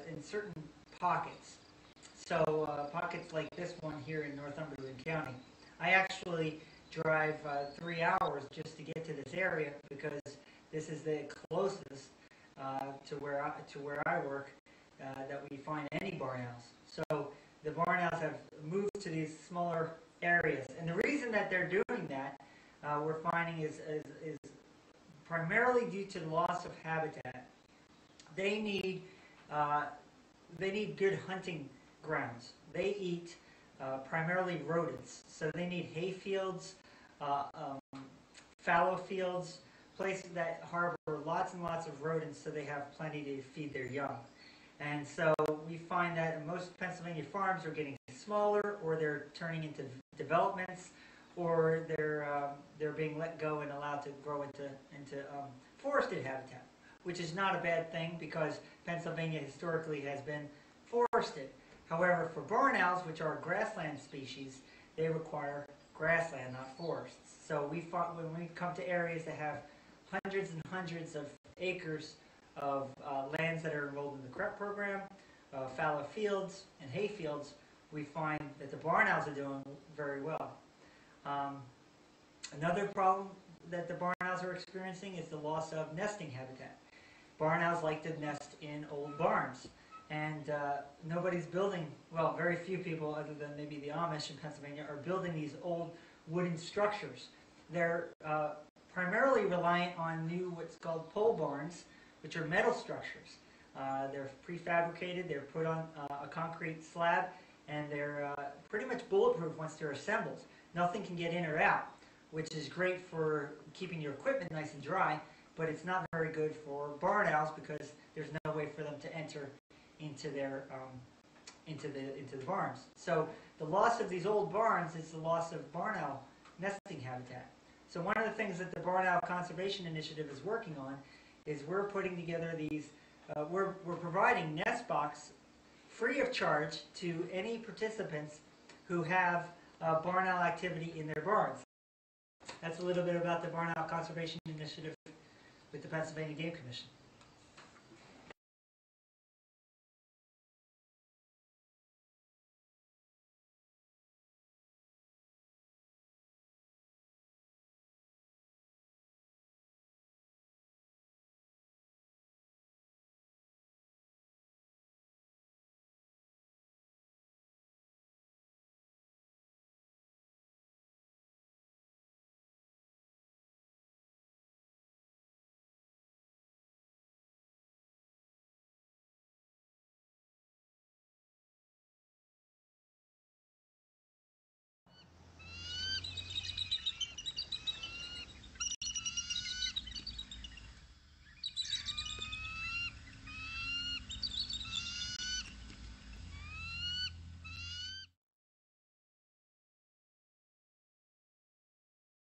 in certain pockets. So pockets like this one here in Northumberland County. I actually drive 3 hours just to get to this area because this is the closest to where I work that we find any barn owls. So the barn owls have moved to these smaller areas, and the reason that they're doing that we're finding is primarily due to the loss of habitat. They need good hunting grounds. They eat primarily rodents, so they need hay fields, fallow fields, places that harbor lots and lots of rodents so they have plenty to feed their young. And so we find that most Pennsylvania farms are getting smaller, or they're turning into developments, or they're being let go and allowed to grow into forested habitat, which is not a bad thing because Pennsylvania historically has been forested. However, for barn owls, which are grassland species, they require grassland, not forests. So when we come to areas that have hundreds and hundreds of acres of lands that are enrolled in the CREP program, fallow fields, and hay fields, we find that the barn owls are doing very well. Another problem that the barn owls are experiencing is the loss of nesting habitat. Barn owls like to nest in old barns, and nobody's building, well, very few people other than maybe the Amish in Pennsylvania are building these old wooden structures. They're primarily reliant on new what's called pole barns, which are metal structures. They're prefabricated, they're put on a concrete slab, and they're pretty much bulletproof once they're assembled. Nothing can get in or out, which is great for keeping your equipment nice and dry, but it's not very good for barn owls because there's no way for them to enter into their into the barns. So the loss of these old barns is the loss of barn owl nesting habitat. So one of the things that the Barn Owl Conservation Initiative is working on is we're putting together these, we're providing nest box free of charge to any participants who have barn owl activity in their barns. That's a little bit about the Barn Owl Conservation Initiative with the Pennsylvania Game Commission.